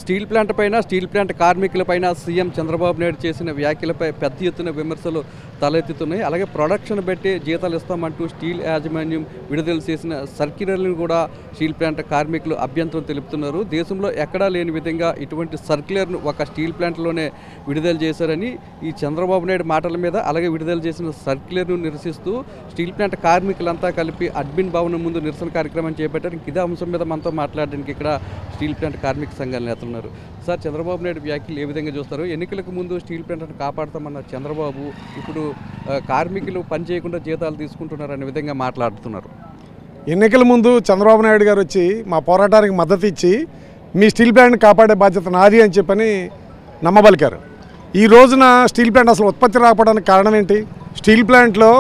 Steel plant పైన steel plant కార్మికులపైన CM Chandrababu Naidu చేసిన వ్యాఖ్యలపై పెద్ద ఎత్తున విమర్శలు తలెత్తుతున్నాయి. అలాగే ప్రొడక్షన్ బట్టి జీతాలు ఇస్తామంటూ స్టీల్ యాజమాన్యం విడుదల చేసిన సర్క్యులర్లను కూడా స్టీల్ ప్లాంట్ కార్మికులు అభ్యంతరం తెలుపుతున్నారు. దేశంలో ఎక్కడా లేని విధంగా ఇటువంటి సర్క్యులర్ను ఒక స్టీల్ ప్లాంట్లోనే విడుదల చేశారని ఈ చంద్రబాబు నాయుడు మాటల మీద అలాగే విడుదల చేసిన సర్క్యులర్ను నిరసిస్తూ స్టీల్ ప్లాంట్ కార్మికులంతా కలిపి అడ్మిన్ భవనం ముందు నిరసన కార్యక్రమం చేపట్టారు. ఇదే అంశం మీద మనతో మాట్లాడడానికి ఇక్కడ స్టీల్ ప్లాంట్ కార్మిక సంఘాల నేతలు ఉన్నారు. సార్, చంద్రబాబు నాయుడు వ్యాఖ్యలు ఏ విధంగా చూస్తారు? ఎన్నికలకు ముందు స్టీల్ ప్లాంట్ను కాపాడుతామన్న చంద్రబాబు ఇప్పుడు కార్మికులు పని చేయకుండా జీతాలు తీసుకుంటున్నారు అనే విధంగా మాట్లాడుతున్నారు. ఎన్నికల ముందు చంద్రబాబు నాయుడు గారు వచ్చి మా పోరాటానికి మద్దతు ఇచ్చి మీ స్టీల్ ప్లాంట్ని కాపాడే బాధ్యత నాది అని చెప్పని నమ్మబలికారు. ఈ రోజున స్టీల్ ప్లాంట్ అసలు ఉత్పత్తి రాకపోవడానికి కారణం ఏంటి? స్టీల్ ప్లాంట్లో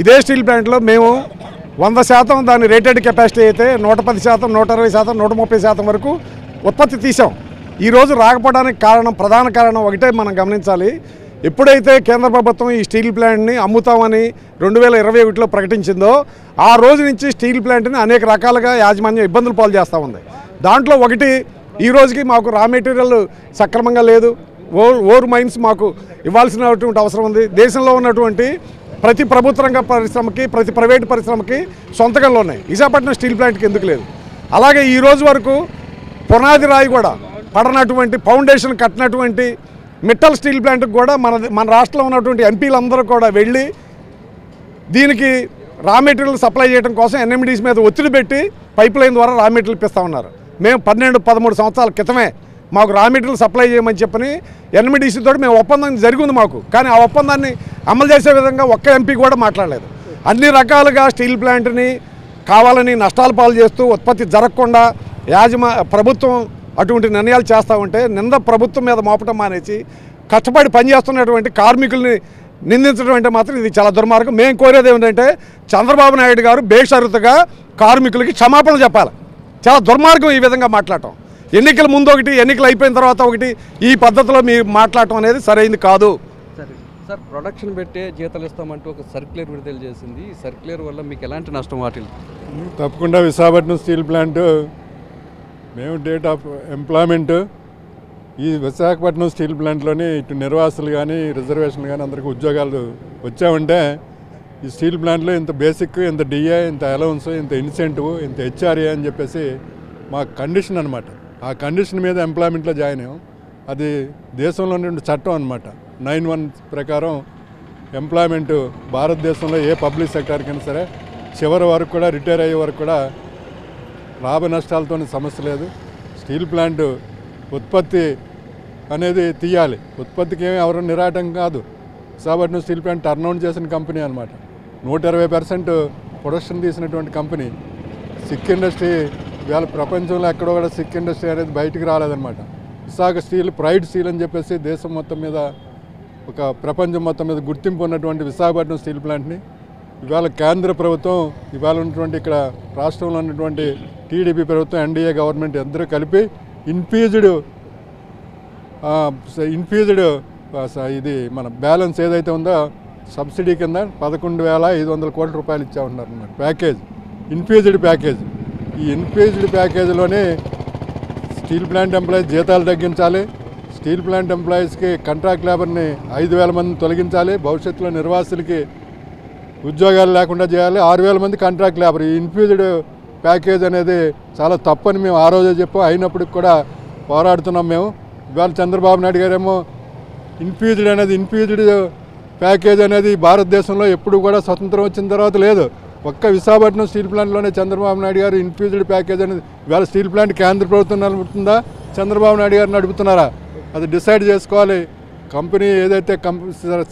ఇదే స్టీల్ ప్లాంట్లో మేము 100% దాని రేటెడ్ కెపాసిటీ అయితే 110%, 120%, 130% వరకు ఉత్పత్తి తీసాం. ఈరోజు రాకపోవడానికి ప్రధాన కారణం ఒకటే మనం గమనించాలి. ఎప్పుడైతే కేంద్ర ప్రభుత్వం ఈ స్టీల్ ప్లాంట్ని అమ్ముతామని 2021లో ప్రకటించిందో ఆ రోజు నుంచి స్టీల్ ప్లాంట్ని అనేక రకాలుగా యాజమాన్యం ఇబ్బందులు పాలు చేస్తూ ఉంది. దాంట్లో ఒకటి, ఈ రోజుకి మాకు రా మెటీరియల్ సక్రమంగా లేదు. ఓర్ మైన్స్ మాకు ఇవ్వాల్సినటువంటి అవసరం ఉంది. దేశంలో ఉన్నటువంటి ప్రతి ప్రభుత్వ రంగ పరిశ్రమకి, ప్రతి ప్రైవేటు పరిశ్రమకి సొంతకంలో ఉన్నాయి. విశాఖపట్నం స్టీల్ ప్లాంట్కి ఎందుకు లేదు? అలాగే ఈ రోజు వరకు పునాది రాయి కూడా పడనటువంటి, ఫౌండేషన్ కట్టినటువంటి మిట్టల్ స్టీల్ ప్లాంట్కి కూడా మన రాష్ట్రంలో ఉన్నటువంటి ఎంపీలందరూ కూడా వెళ్ళి దీనికి రా మెటీరియల్ సప్లై చేయడం కోసం ఎన్ఎండిసి మీద ఒత్తిడి పెట్టి పైప్ లైన్ ద్వారా రా మెటీరియల్ ఇప్పిస్తూ ఉన్నారు. మేము 12-13 సంవత్సరాల క్రితమే మాకు రా మెటీరియల్ సప్లై చేయమని చెప్పని ఎన్ఎండిసి తోటి మేము ఒప్పందం జరిగింది మాకు. కానీ ఆ ఒప్పందాన్ని అమలు చేసే విధంగా ఒక్క ఎంపీ కూడా మాట్లాడలేదు. అన్ని రకాలుగా స్టీల్ ప్లాంట్ని కావాలని నష్టాలు పాలు చేస్తూ ఉత్పత్తి జరగకుండా ప్రభుత్వం అటువంటి నిర్ణయాలు చేస్తూ ఉంటే నింద ప్రభుత్వం మీద మోపటం మానేసి కష్టపడి పనిచేస్తున్నటువంటి కార్మికుల్ని నిందించడం అంటే మాత్రం ఇది చాలా దుర్మార్గం. మేము కోరేది ఏమిటంటే చంద్రబాబు నాయుడు గారు బేషరతుగా కార్మికులకి క్షమాపణ చెప్పాలి. చాలా దుర్మార్గం ఈ విధంగా మాట్లాడటం. ఎన్నికల ముందు ఒకటి, ఎన్నికలు అయిపోయిన తర్వాత ఒకటి, ఈ పద్ధతిలో మీరు మాట్లాడటం అనేది సరైనది కాదు. సార్, ప్రొడక్షన్ పెట్టే జీతాలు ఇస్తామంటూ ఒక సర్క్యులర్ విడుదల చేసింది. ఈ సర్క్యులర్ వల్ల మీకు ఎలాంటి నష్టం వాటిల్లి? తప్పకుండా విశాఖపట్నం స్టీల్ ప్లాంట్ మేము డేట్ ఆఫ్ ఎంప్లాయ్మెంట్ ఈ విశాఖపట్నం స్టీల్ ప్లాంట్లోని ఇటు నిర్వాసులు కానీ రిజర్వేషన్లు కానీ అందరికీ ఉద్యోగాలు వచ్చామంటే ఈ స్టీల్ ప్లాంట్లో ఇంత బేసిక్, ఇంత డిఏ, ఇంత అలవెన్స్, ఇంత ఇన్సెంటివ్, ఇంత హెచ్ఆర్ఏ అని చెప్పేసి మా కండిషన్ అనమాట. ఆ కండిషన్ మీద ఎంప్లాయ్మెంట్లో జాయిన్ అయ్యాం. అది దేశంలో ఉండే చట్టం అనమాట. 9(1) ప్రకారం ఎంప్లాయ్మెంట్ భారతదేశంలో ఏ పబ్లిక్ సెక్టార్కైనా సరే చివరి వరకు కూడా, రిటైర్ అయ్యే వరకు కూడా లాభ నష్టాలతో సమస్య లేదు. స్టీల్ ప్లాంట్ ఉత్పత్తి అనేది తీయాలి. ఉత్పత్తికి ఏమి ఎవరు నిరాటం కాదు. విశాఖపట్నం స్టీల్ ప్లాంట్ టర్నౌట్ చేసిన కంపెనీ అనమాట. 120% ప్రొడక్షన్ తీసినటువంటి కంపెనీ. సిక్ ఇండస్ట్రీ ఇవాళ ప్రపంచంలో ఎక్కడో కూడా సిక్ ఇండస్ట్రీ అనేది బయటికి రాలేదన్నమాట. విశాఖ స్టీల్ ప్రైడ్ స్టీల్ అని చెప్పేసి దేశం మొత్తం మీద, ఒక ప్రపంచం మొత్తం మీద గుర్తింపు ఉన్నటువంటి విశాఖపట్నం స్టీల్ ప్లాంట్ని ఇవాళ కేంద్ర ప్రభుత్వం, ఇవాళ ఉన్నటువంటి ఇక్కడ రాష్ట్రంలో ఉన్నటువంటి టీడీపీ ప్రభుత్వం, ఎన్డీఏ గవర్నమెంట్ అందరూ కలిపి ఇన్ఫ్యూజ్డ్ ఇది మన బ్యాలెన్స్ ఏదైతే ఉందో సబ్సిడీ కింద 11,500 కోట్ల రూపాయలు ఇచ్చామన్నారు అన్నమాట. Package, infused package. ఈ ఇన్ఫ్యూజ్డ్ ప్యాకేజీలోనే స్టీల్ ప్లాంట్ ఎంప్లాయీస్ జీతాలు తగ్గించాలి. స్టీల్ ప్లాంట్ ఎంప్లాయీస్కి కాంట్రాక్ట్ లేబర్ని 5,000 మందిని తొలగించాలి. భవిష్యత్తులో నిర్వాసులకి ఉద్యోగాలు లేకుండా చేయాలి. 6,000 మంది కాంట్రాక్ట్ లేబర్. ఈ ఇన్ఫ్యూజ్డ్ ప్యాకేజ్ అనేది చాలా తప్పని మేము ఆ రోజే చెప్పాం. అయినప్పటికి కూడా పోరాడుతున్నాం మేము. ఇవాళ చంద్రబాబు నాయుడు గారేమో ఇన్ఫ్యూజ్డ్ ప్యాకేజ్ అనేది భారతదేశంలో ఎప్పుడు కూడా స్వతంత్రం వచ్చిన తర్వాత లేదు. ఒక్క విశాఖపట్నం స్టీల్ ప్లాంట్లోనే చంద్రబాబు నాయుడు గారు ఇన్ఫ్యూజ్డ్ ప్యాకేజ్ అనేది, ఇవాళ స్టీల్ ప్లాంట్ కేంద్ర ప్రభుత్వం నడుపుతుందా, చంద్రబాబు నాయుడు గారు నడుపుతున్నారా, అది డిసైడ్ చేసుకోవాలి. కంపెనీ ఏదైతే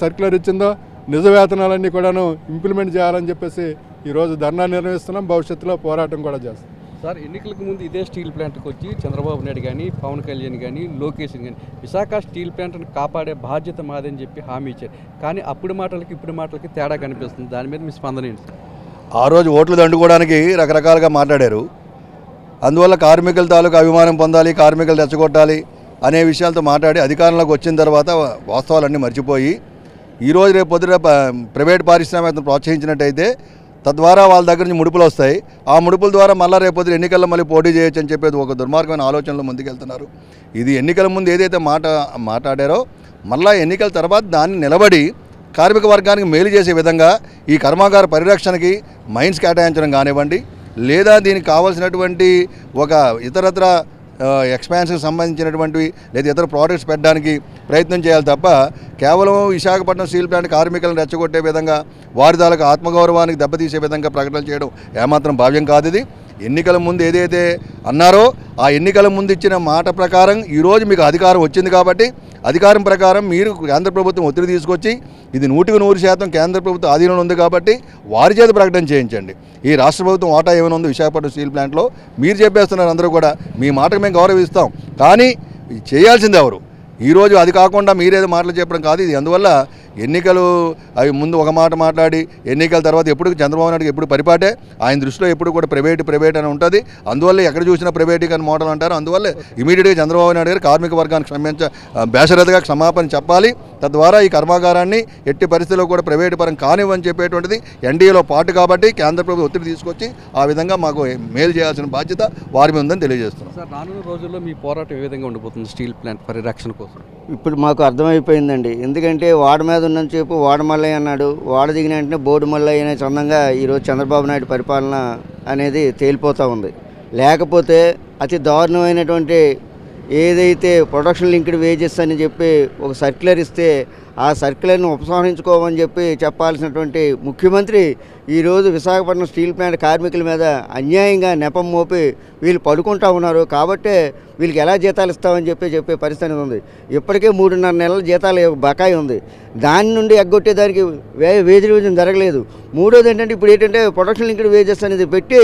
సర్క్యులర్ ఇచ్చిందో నిజ వేతనాలన్నీ కూడాను ఇంప్లిమెంట్ చేయాలని చెప్పేసి ఈరోజు ధర్నా నిర్వహిస్తున్నాం. భవిష్యత్తులో పోరాటం కూడా చేస్తాం. సార్, ఎన్నికలకు ముందు ఇదే స్టీల్ ప్లాంట్కి వచ్చి చంద్రబాబు నాయుడు కానీ, పవన్ కళ్యాణ్ కానీ, లోకేష్ కానీ విశాఖ స్టీల్ ప్లాంట్ని కాపాడే బాధ్యత మాదని చెప్పి హామీ ఇచ్చారు. కానీ అప్పుడు మాటలకి ఇప్పుడు మాటలకి తేడా కనిపిస్తుంది. దాని మీద మీ స్పందన ఏంటి? ఆ రోజు ఓట్లు దండుకోవడానికి రకరకాలుగా మాట్లాడారు. అందువల్ల కార్మికుల తాలూకు అభిమానం పొందాలి, కార్మికులు రెచ్చగొట్టాలి అనే విషయాలతో మాట్లాడి అధికారంలోకి వచ్చిన తర్వాత వాస్తవాలన్నీ మర్చిపోయి ఈరోజు రేపు పొద్దున ప్రైవేట్ పారిశ్రామికతను ప్రోత్సహించినట్టయితే తద్వారా వాళ్ళ దగ్గర నుంచి ముడుపులు వస్తాయి. ఆ ముడుపుల ద్వారా మళ్ళీ రేపొద్దు ఎన్నికల్లో మళ్ళీ పోటీ చేయొచ్చు అని చెప్పేది ఒక దుర్మార్గమైన ఆలోచనలో ముందుకెళ్తున్నారు. ఇది ఎన్నికల ముందు ఏదైతే మాట్లాడారో మళ్ళీ ఎన్నికల తర్వాత దాన్ని నిలబడి కార్మిక వర్గానికి మేలు చేసే విధంగా ఈ కర్మాగార పరిరక్షణకి మైన్స్ కేటాయించడం కానివ్వండి, లేదా దీనికి కావాల్సినటువంటి ఒక ఇతరత్ర ఎక్స్పాన్షన్కి సంబంధించినటువంటివి లేదా ఇతర ప్రోడక్ట్స్ పెట్టడానికి ప్రయత్నం చేయాలి తప్ప కేవలం విశాఖపట్నం స్టీల్ ప్లాంట్ కార్మికులను రెచ్చగొట్టే విధంగా వారి తాలూకు ఆత్మగౌరవానికి దెబ్బతీసే విధంగా ప్రకటనలు చేయడం ఏమాత్రం భావ్యం కాదు. ఇది ఎన్నికల ముందు ఏదైతే అన్నారో ఆ ఎన్నికల ముందు ఇచ్చిన మాట ప్రకారం ఈరోజు మీకు అధికారం వచ్చింది కాబట్టి అధికారం ప్రకారం మీరు కేంద్ర ప్రభుత్వం ఒత్తిడి తీసుకొచ్చి ఇది 100% కేంద్ర ప్రభుత్వం ఆధీనంలో ఉంది కాబట్టి వారి చేత ప్రకటన చేయించండి. ఈ రాష్ట్ర ప్రభుత్వం వాటా ఏమైనా ఉందో విశాఖపట్నం స్టీల్ ప్లాంట్లో మీరు చెప్పేస్తున్నారు. అందరూ కూడా మీ మాటకు మేము గౌరవిస్తాం, కానీ చేయాల్సింది ఎవరు? ఈరోజు అది కాకుండా మీరేదో మాటలు చెప్పడం కాదు ఇది. అందువల్ల ఎన్నికలు అవి ముందు ఒక మాట మాట్లాడి ఎన్నికల తర్వాత ఎప్పుడు చంద్రబాబు నాయుడుకి ఎప్పుడు పరిపాటే, ఆయన దృష్టిలో ఎప్పుడు కూడా ప్రైవేట్ అని ఉంటుంది. అందువల్ల ఎక్కడ చూసినా ప్రైవేటీకరణ మోడల్ అంటారు. అందువల్ల ఇమీడియట్గా చంద్రబాబు నాయుడు గారు కార్మిక వర్గానికి బేషరతుగా క్షమాపణ చెప్పాలి. తద్వారా ఈ కర్మాగారాన్ని ఎట్టి పరిస్థితుల్లో కూడా ప్రైవేటు పరం కానివ్వని చెప్పేటువంటిది ఎన్డీఏలో పాటు కాబట్టి కేంద్ర ప్రభుత్వం ఒత్తిడి తీసుకొచ్చి ఆ విధంగా మాకు మేలు చేయాల్సిన బాధ్యత వారి మీద ఉందని తెలియజేస్తున్నాం. సార్, రానున్న రోజుల్లో మీ పోరాటం ఏ విధంగా ఉండిపోతుంది స్టీల్ ప్లాంట్ పరిరక్షణ కోసం? ఇప్పుడు మాకు అర్థమైపోయిందండి. ఎందుకంటే వాడ మీద ఉన్నంతసేపు వాడ మల్లయ్య అన్నాడు, వాడ దిగిన వెంటనే బోర్డు మల్లయ్య అనే చందంగా ఈరోజు చంద్రబాబు నాయుడు పరిపాలన అనేది తేలిపోతూ ఉంది. లేకపోతే అతి దారుణమైనటువంటి ఏదైతే ప్రొడక్షన్ లింక్డ్ వేజెస్ అని చెప్పి ఒక సర్క్యులర్ ఇస్తే ఆ సర్క్యులర్ను ఉపసంహరించుకోమని చెప్పి చెప్పాల్సినటువంటి ముఖ్యమంత్రి ఈరోజు విశాఖపట్నం స్టీల్ ప్లాంట్ కార్మికుల మీద అన్యాయంగా నెపం మోపి వీళ్ళు పడుకుంటా ఉన్నారు. కాబట్టే వీళ్ళకి ఎలా జీతాలు ఇస్తామని చెప్పే పరిస్థితి ఉంది. ఇప్పటికే 3.5 నెలల జీతాలు బకాయి ఉంది. దాని నుండి ఎగ్గొట్టేదానికి వేజ్ రివిజన్ జరగలేదు. మూడోది ఏంటంటే ఇప్పుడు ఏంటంటే ప్రొడక్షన్ లింక్డ్ వేజెస్ అనేది పెట్టి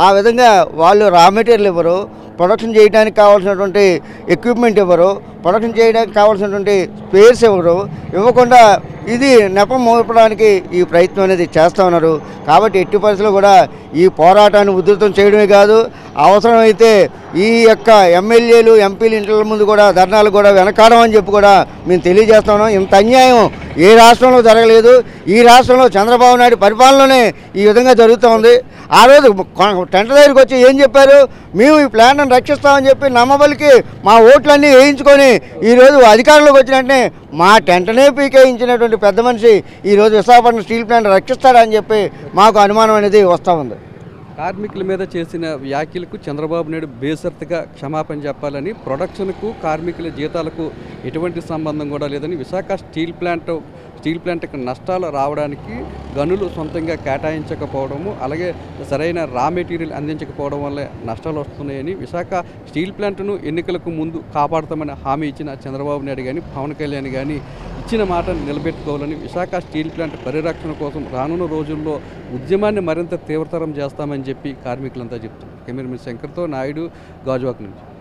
ఆ విధంగా వాళ్ళు రా మెటీరియల్ ఇవ్వరు, ప్రొడక్షన్ చేయడానికి కావాల్సినటువంటి ఎక్విప్మెంట్ ఇవ్వరు, ప్రొడక్షన్ చేయడానికి కావాల్సినటువంటి స్పేర్స్ ఇవ్వకుండా ఇది నెపం మోపడానికి ఈ ప్రయత్నం అనేది చేస్తూ ఉన్నారు. కాబట్టి ఎట్టి పరిస్థితుల్లో కూడా ఈ పోరాటాన్ని ఉధృతం చేయడమే కాదు, అవసరమైతే ఈ యొక్క ఎమ్మెల్యేలు ఎంపీలు ఇంట్ల ముందు కూడా ధర్నాలు కూడా వెనకాడమని చెప్పి కూడా మేము తెలియజేస్తా ఉన్నాం. ఇంత అన్యాయం ఏ రాష్ట్రంలో జరగలేదు. ఈ రాష్ట్రంలో చంద్రబాబు నాయుడు పరిపాలనలోనే ఈ విధంగా జరుగుతూ ఉంది. ఆ రోజు టెంట దగ్గరికి వచ్చి ఏం చెప్పారు? మేము ఈ ప్లాన్ను రక్షిస్తామని చెప్పి నమ్మబలికి మా ఓట్లన్నీ వేయించుకొని ఈరోజు అధికారంలోకి వచ్చినట్టే మా టెంటనే పీకేయించినటువంటి పెద్ద మనిషి ఈరోజు విశాఖపట్నం స్టీల్ ప్లాంట్ రక్షిస్తాడని చెప్పి మాకు అనుమానం అనేది వస్తూ ఉంది. కార్మికుల మీద చేసిన వ్యాఖ్యలకు చంద్రబాబు నాయుడు బేసర్తిగా క్షమాపణ చెప్పాలని, ప్రొడక్షన్కు కార్మికుల జీతాలకు ఎటువంటి సంబంధం కూడా లేదని, విశాఖ స్టీల్ ప్లాంట్కి నష్టాలు రావడానికి గనులు సొంతంగా కేటాయించకపోవడము, అలాగే సరైన రా మెటీరియల్ అందించకపోవడం వల్లే నష్టాలు వస్తున్నాయని, విశాఖ స్టీల్ ప్లాంట్ను ఎన్నికలకు ముందు కాపాడుతామని హామీ ఇచ్చిన చంద్రబాబు నాయుడు కానీ పవన్ కళ్యాణ్ కానీ ఇచ్చిన మాటను నిలబెట్టుకోవాలని, విశాఖ స్టీల్ ప్లాంట్ పరిరక్షణ కోసం రానున్న రోజుల్లో ఉద్యమాన్ని మరింత తీవ్రతరం చేస్తామని చెప్పి కార్మికులంతా చెప్తున్నారు. కెమెరామెన్ శంకర్తో నాయుడు, గాజువాక నుంచి.